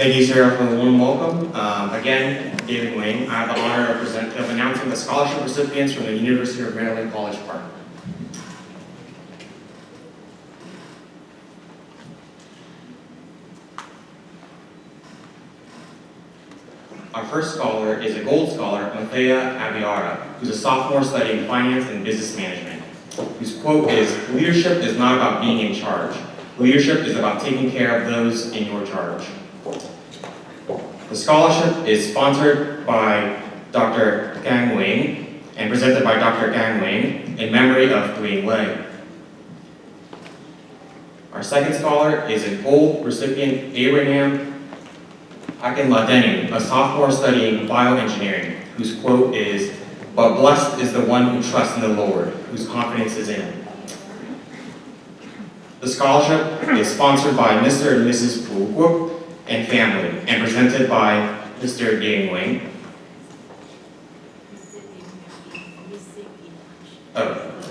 Thank you, Sarah, for the warm welcome. Again, David Wayne. I have the honor of announcing the scholarship recipients from the University of Maryland College Park. Our first scholar is a gold scholar, Mathea Abiara, who's a sophomore studying finance and business management, whose quote is, "Leadership is not about being in charge. Leadership is about taking care of those in your charge." The scholarship is sponsored by Dr. Gang Wang and presented by Dr. Gang Wang in memory of Dwayne Lay. Our second scholar is a gold recipient, Abraham Akinladeni, a sophomore studying bioengineering, whose quote is, "But blessed is the one who trusts in the Lord, whose confidence is in him." The scholarship is sponsored by Mr. and Mrs. Wu and family, and presented by Mr. Gang Wang.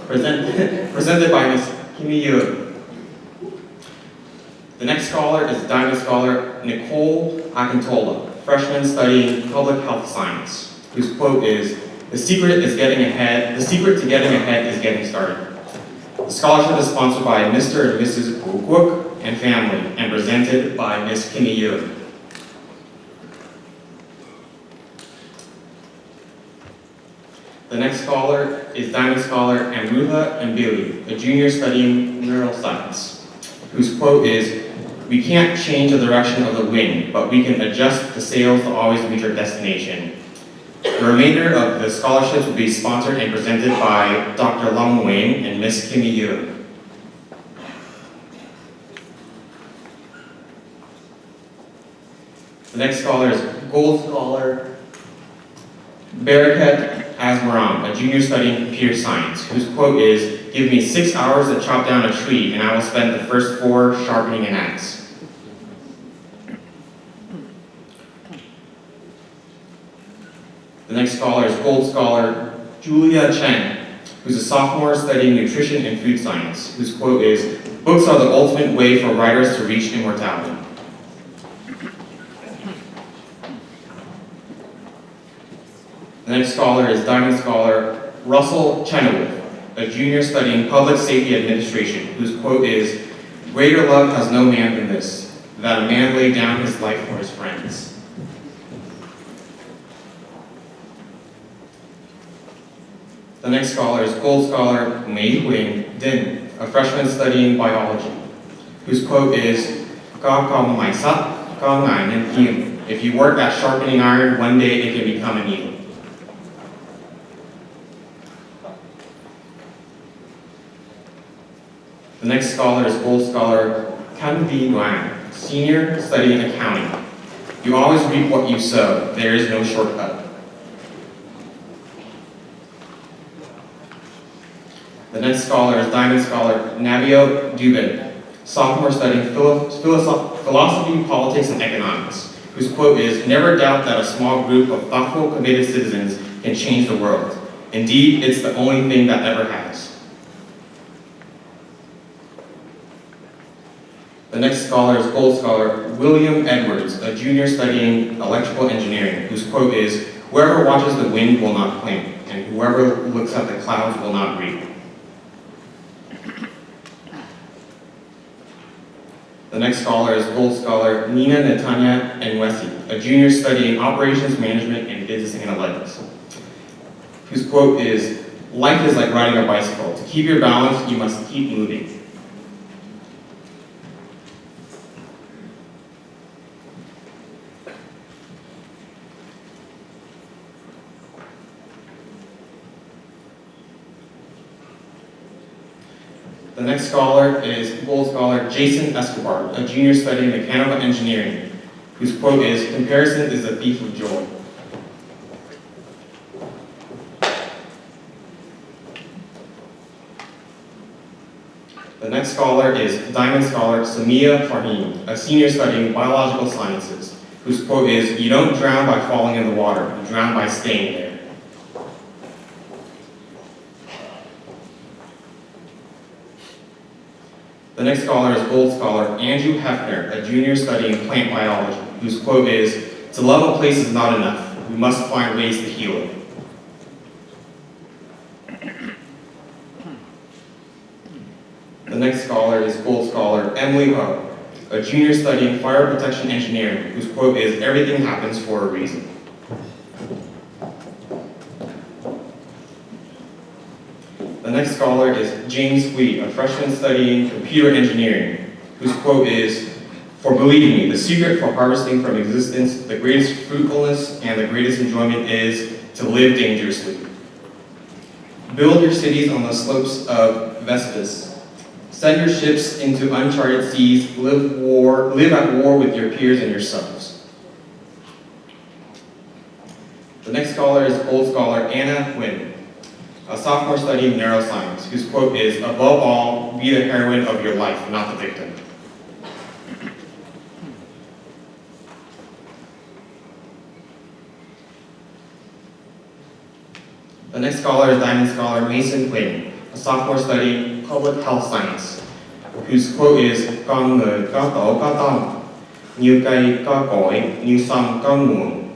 Presented by Ms. Kimmy Dương. The next scholar is Diamond Scholar Nicole Akintola, freshman studying public health science, whose quote is, the secret to getting ahead is getting started." The scholarship is sponsored by Mr. and Mrs. Wu and family, and presented by Ms. Kimmy Dương. The next scholar is Diamond Scholar Amrutha Mbili, a junior studying neuroscience, whose quote is, "We can't change the direction of the wind, but we can adjust the sails to always reach our destination." The remainder of the scholarships will be sponsored and presented by Dr. Long Wayne and Ms. Kimmy Dương. The next scholar is Gold Scholar Barakat Asmaram, a junior studying computer science, whose quote is, "Give me 6 hours to chop down a tree, and I will spend the first 4 sharpening an axe." The next scholar is Gold Scholar Julia Chen, who's a sophomore studying nutrition and food science, whose quote is, "Books are the ultimate way for writers to reach immortality." The next scholar is Diamond Scholar Russell Chenoweth, a junior studying public safety administration, whose quote is, "Greater love has no man than this, that a man lay down his life for his friends." The next scholar is Gold Scholar Mei Wing Din, a freshman studying biology, whose quote is, "Ka ka mai sat, ka ngai nen kim. If you work at sharpening iron, one day it can become a needle." The next scholar is Gold Scholar Kan Vi Nguyen, senior studying accounting. "You always reap what you sow. There is no shortcut." The next scholar is Diamond Scholar Nabio Dubin, sophomore studying philosophy, politics, and economics, whose quote is, "Never doubt that a small group of thoughtful, committed citizens can change the world. Indeed, it's the only thing that ever has." The next scholar is Gold Scholar William Edwards, a junior studying electrical engineering, whose quote is, "Whoever watches the wind will not plant, and whoever looks at the clouds will not reap." The next scholar is Gold Scholar Nina Netanya Enwesi, a junior studying operations management and business analytics, whose quote is, "Life is like riding a bicycle. To keep your balance, you must keep moving." The next scholar is Gold Scholar Jason Escobar, a junior studying mechanical engineering, whose quote is, "Comparison is the thief of joy." The next scholar is Diamond Scholar Samia Farheen, a senior studying biological sciences, whose quote is, "You don't drown by falling in the water, you drown by staying there." The next scholar is Gold Scholar Andrew Hefner, a junior studying plant biology, whose quote is, "To love a place is not enough. We must find ways to heal it." The next scholar is Gold Scholar Emily Ho, a junior studying fire protection engineering, whose quote is, "Everything happens for a reason." The next scholar is James Lee, a freshman studying computer engineering, whose quote is, "For believe me, the secret for harvesting from existence, the greatest fruitfulness and the greatest enjoyment is to live dangerously. Build your cities on the slopes of Vespas. Send your ships into uncharted seas, live at war with your peers and yourselves." The next scholar is Gold Scholar Anna Nguyen, a sophomore studying neuroscience, whose quote is, "Above all, be the heroine of your life, not the victim." The next scholar is Diamond Scholar Mason Quinn, a sophomore studying public health science, whose quote is, "Con người có tổ có tông, như cây có cội, như sông có nguồn,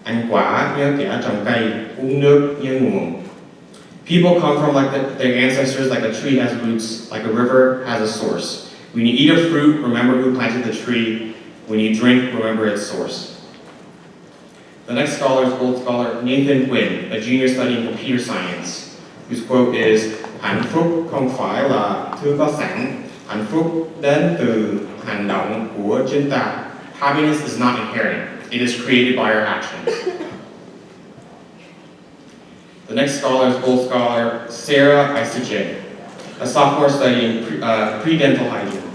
ăn quả như kẻ trồng cây, uống nước như nguồn." People come from like their ancestors, like a tree has roots, like a river has a source. When you eat a fruit, remember who planted the tree. When you drink, remember its source. The next scholar is Gold Scholar Nathan Quinn, a junior studying computer science, whose quote is, "Hạnh phúc không phải là thứ có sẵn, hạnh phúc đến từ hành động của chúng ta." Happiness is not inherent, it is created by our actions. The next scholar is Gold Scholar Sarah Isijin, a sophomore studying pre-dental hygiene.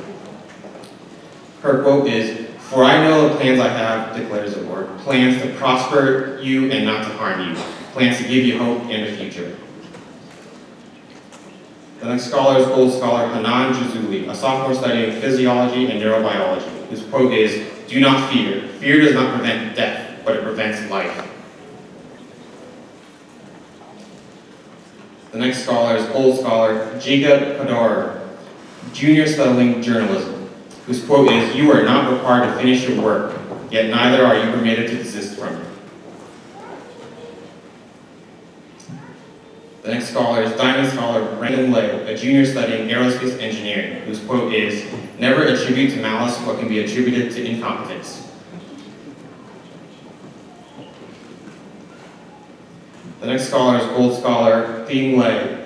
Her quote is, "For I know the plans I have, declares the Lord, plans to prosper you and not to harm you, plans to give you hope in the future." The next scholar is Gold Scholar Hanan Jazuli, a sophomore studying physiology and neurobiology, whose quote is, "Do not fear. Fear does not prevent death, but it prevents life." The next scholar is Gold Scholar Jacob Kadar, junior studying journalism, whose quote is, "You are not required to finish your work, yet neither are you permitted to desist from it." The next scholar is Diamond Scholar Brandon Lay, a junior studying aerospace engineering, whose quote is, "Never attribute to malice what can be attributed to incompetence." The next scholar is Gold Scholar Thiem Lay,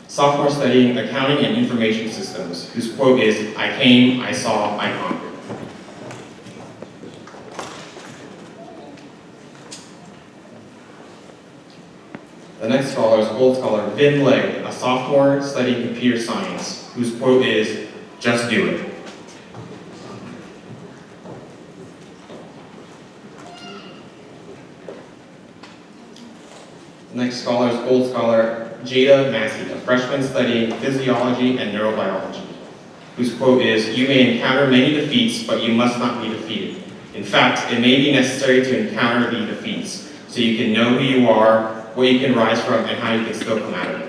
sophomore studying accounting and information systems, whose quote is, "I came, I saw, I conquered." The next scholar is Gold Scholar Vin Lay, a sophomore studying computer science, whose quote is, "Just do it." The next scholar is Gold Scholar Jada Massey, a freshman studying physiology and neurobiology, whose quote is, "You may encounter many defeats, but you must not be defeated. In fact, it may be necessary to encounter the defeats, so you can know who you are, what you can rise from, and how you can still come out of it."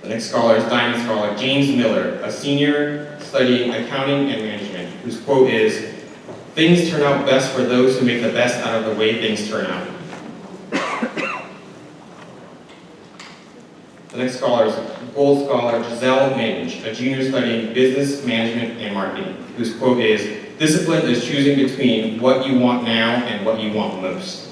The next scholar is Diamond Scholar James Miller, a senior studying accounting and management, whose quote is, "Things turn out best for those who make the best out of the way things turn out." The next scholar is Gold Scholar Giselle Mange, a junior studying business management and marketing, whose quote is, "Discipline is choosing between what you want now and what you want most."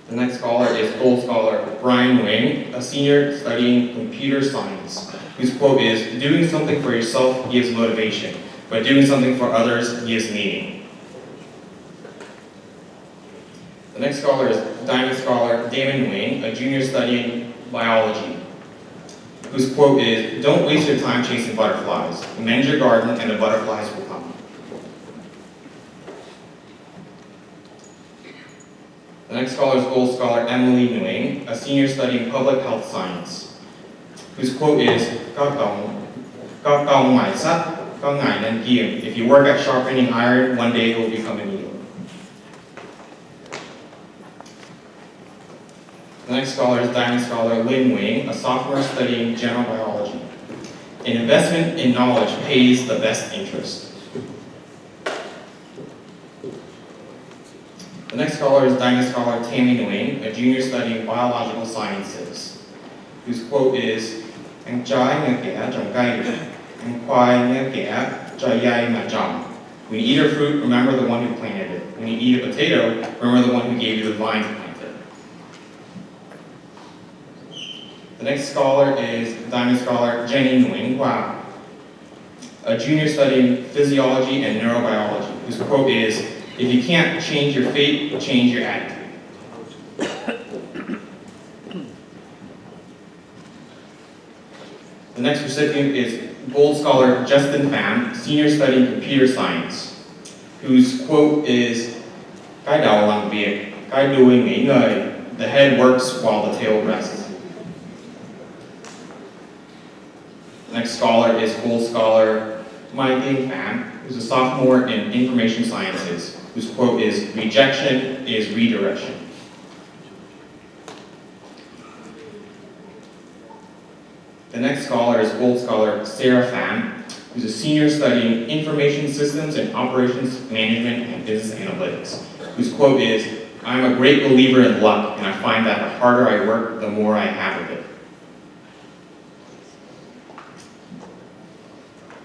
The next scholar is Gold Scholar Brian Wang, a senior studying computer science, whose quote is, "Doing something for yourself gives motivation, but doing something for others gives meaning." The next scholar is Diamond Scholar Damon Wayne, a junior studying biology, whose quote is, "Don't waste your time chasing butterflies. Mend your garden and the butterflies will come." The next scholar is Gold Scholar Emily Nguyen, a senior studying public health science, whose quote is, "Có công mài sắt, có ngày nên kiềm. If you work at sharpening iron, one day it will become a needle." The next scholar is Diamond Scholar Lin Wing, a sophomore studying general biology, An investment in knowledge pays the best interest. The next scholar is Diamond Scholar Tammy Nguyen, a junior studying biological sciences, whose quote is, "Anh trái nghe kẻ trồng cây, anh khoai nghe kẻ trái dây mà trồng." When you eat a fruit, remember the one who planted it. When you eat a potato, remember the one who gave you the vine to plant it. The next scholar is Diamond Scholar Jenny Nguyen Hua, a junior studying physiology and neurobiology, whose quote is, "If you can't change your fate, change your attitude." The next recipient is Gold Scholar Justin Pham, senior studying computer science, whose quote is, "Cái đầu làm việc, cái đuôi nghỉ ngơi. The head works while the tail rests." The next scholar is Gold Scholar Mai Ding Pham, who's a sophomore in information sciences, whose quote is, "Rejection is redirection." The next scholar is Gold Scholar Sarah Pham, who's a senior studying information systems and operations management and business analytics, whose quote is, "I'm a great believer in luck, and I find that the harder I work, the more I have of it."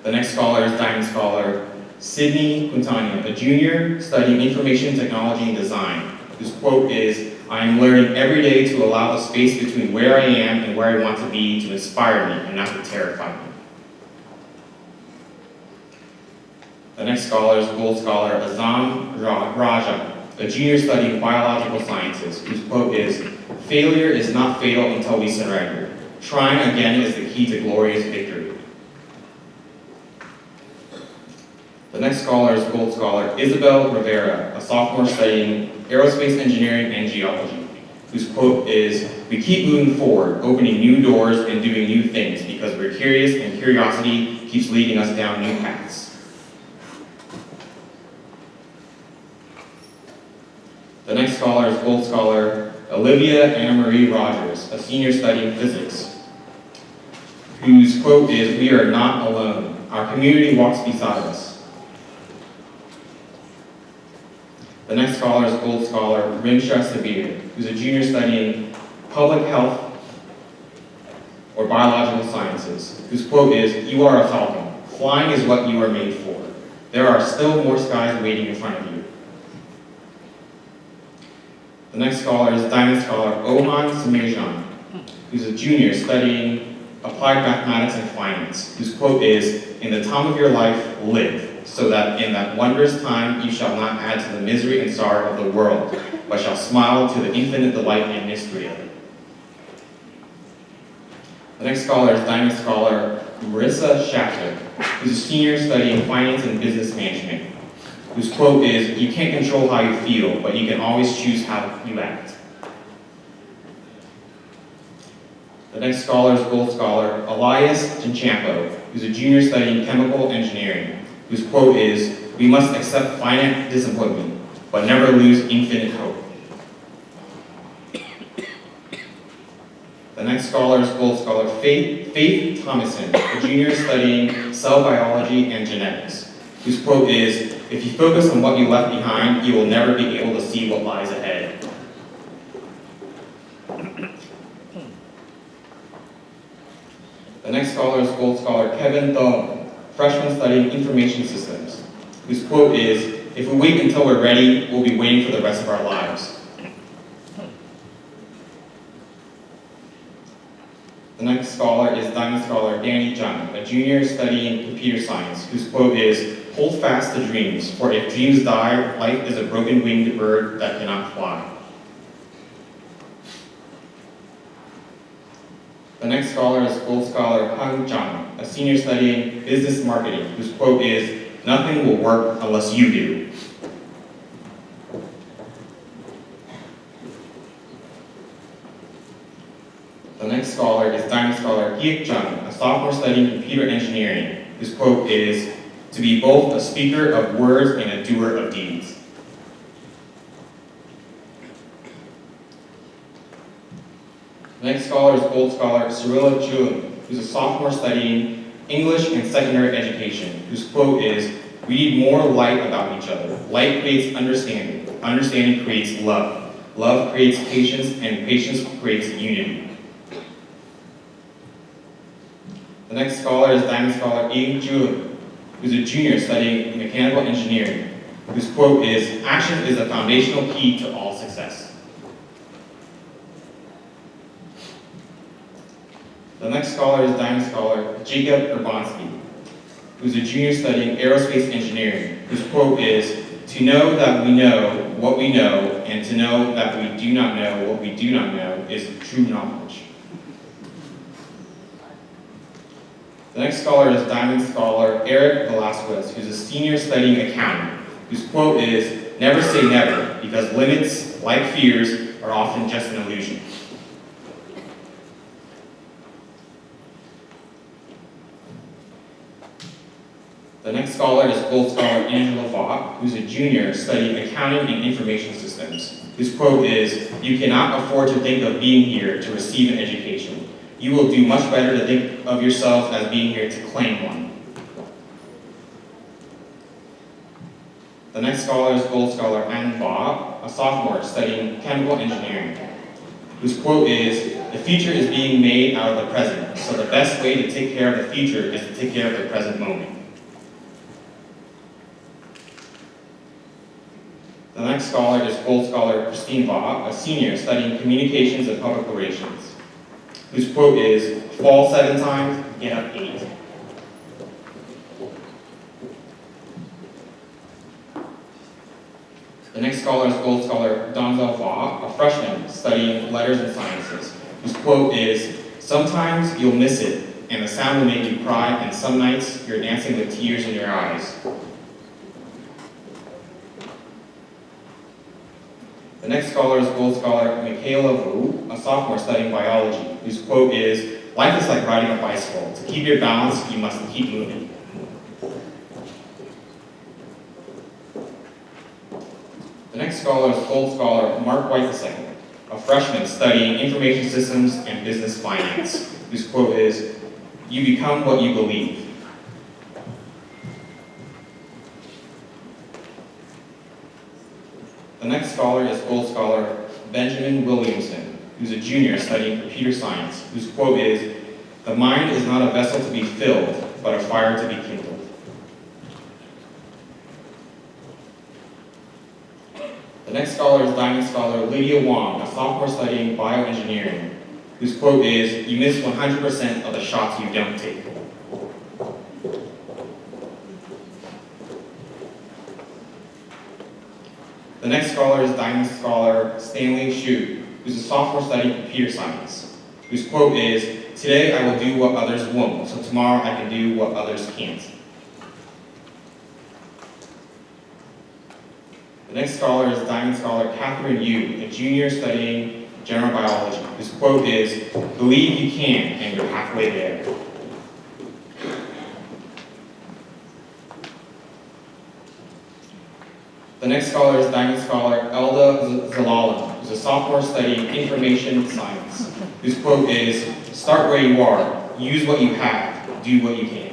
The next scholar is Diamond Scholar Sydney Quintana, a junior studying information technology and design, whose quote is, "I am learning every day to allow a space between where I am and where I want to be to inspire me and not to terrify me." The next scholar is Gold Scholar Azam Raja, a junior studying biological sciences, whose quote is, "Failure is not fatal until we surrender. Trying again is the key to glorious victory." The next scholar is Gold Scholar Isabel Rivera, a sophomore studying aerospace engineering and geology, whose quote is, "We keep moving forward, opening new doors and doing new things because we're curious and curiosity keeps leading us down new paths." The next scholar is Gold Scholar Olivia Anna Marie Rogers, a senior studying physics, whose quote is, "We are not alone. Our community walks beside us." The next scholar is Gold Scholar Rimsha Sabir, who's a junior studying public health or biological sciences, whose quote is, "You are a falcon. Flying is what you are made for. There are still more skies waiting in front of you." The next scholar is Diamond Scholar Ohan Samirjan, who's a junior studying applied mathematics and finance, whose quote is, "In the time of your life, live, so that in that wondrous time you shall not add to the misery and sorrow of the world, but shall smile to the infinite delight and mystery of it." The next scholar is Diamond Scholar Marissa Schachter, who's a senior studying finance and business management, whose quote is, "You can't control how you feel, but you can always choose how you act." The next scholar is Gold Scholar Elias Chinchampo, who's a junior studying chemical engineering, whose quote is, "We must accept finite disappointment, but never lose infinite hope." The next scholar is Gold Scholar Faith Thomason, a junior studying cell biology and genetics, whose quote is, "If you focus on what you left behind, you will never be able to see what lies ahead." The next scholar is Gold Scholar Kevin Thong, freshman studying information systems, whose quote is, "If we wait until we're ready, we'll be waiting for the rest of our lives." The next scholar is Diamond Scholar Danny Chung, a junior studying computer science, whose quote is, "Hold fast to dreams, for if dreams die, life is a broken-winged bird that cannot fly." The next scholar is Gold Scholar Hang Zhang, a senior studying business marketing, whose quote is, "Nothing will work unless you do." The next scholar is Diamond Scholar Hyuk Chung, a sophomore studying computer engineering, whose quote is, "To be both a speaker of words and a doer of deeds." The next scholar is Gold Scholar Cyrilla Chun, who's a sophomore studying English and secondary education, whose quote is, "We need more light about each other. Light creates understanding. Understanding creates love. Love creates patience, and patience creates unity." The next scholar is Diamond Scholar Ing Ju, who's a junior studying mechanical engineering, whose quote is, "Action is a foundational key to all success." The next scholar is Diamond Scholar Jacob Urbanski, who's a junior studying aerospace engineering, whose quote is, "To know that we know what we know, and to know that we do not know what we do not know is true knowledge." The next scholar is Diamond Scholar Eric Velasquez, who's a senior studying accounting, whose quote is, "Never say never, because limits, like fears, are often just an illusion." The next scholar is Gold Scholar Angela Vaught, who's a junior studying accounting and information systems, whose quote is, "You cannot afford to think of being here to receive an education. You will do much better to think of yourself as being here to claim one." The next scholar is Gold Scholar Ann Vaught, a sophomore studying chemical engineering, whose quote is, "The future is being made out of the present, so the best way to take care of the future is to take care of the present moment." The next scholar is Gold Scholar Christine Vaught, a senior studying communications and public relations, whose quote is, "Fall 7 times, get up 8. The next scholar is Gold Scholar Donzel Vaught, a freshman studying letters and sciences, whose quote is, "Sometimes you'll miss it, and the sound will make you cry, and some nights you're dancing with tears in your eyes." The next scholar is Gold Scholar Michaela Wu, a sophomore studying biology, whose quote is, "Life is like riding a bicycle. To keep your balance, you must keep moving." The next scholar is Gold Scholar Mark White II, a freshman studying information systems and business finance, whose quote is, "You become what you believe." The next scholar is Gold Scholar Benjamin Williamson, who's a junior studying computer science, whose quote is, "The mind is not a vessel to be filled, but a fire to be kindled." The next scholar is Diamond Scholar Lydia Wong, a sophomore studying bioengineering, whose quote is, "You miss 100% of the shots you don't take." The next scholar is Diamond Scholar Stanley Shu, who's a sophomore studying computer science, whose quote is, "Today I will do what others won't, so tomorrow I can do what others can't." The next scholar is Diamond Scholar Catherine Yu, a junior studying general biology, whose quote is, "Believe you can, and you're halfway there." The next scholar is Diamond Scholar Elda Zalalam, who's a sophomore studying information science, whose quote is, "Start where you are, use what you have, do what you can."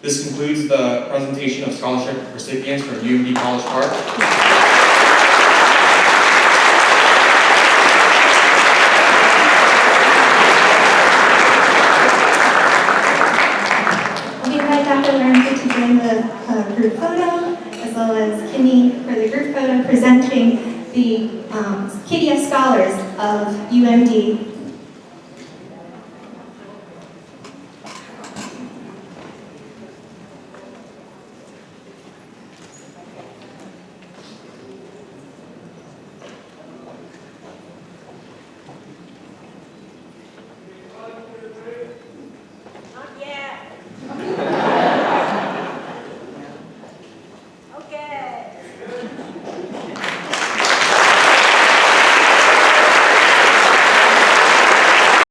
This concludes the presentation of scholarship recipients from UMD College Park. Dr. Lorenzo to join the group photo, as well as Kimmy for the group photo presenting the KDF Scholars of UMD. Not yet.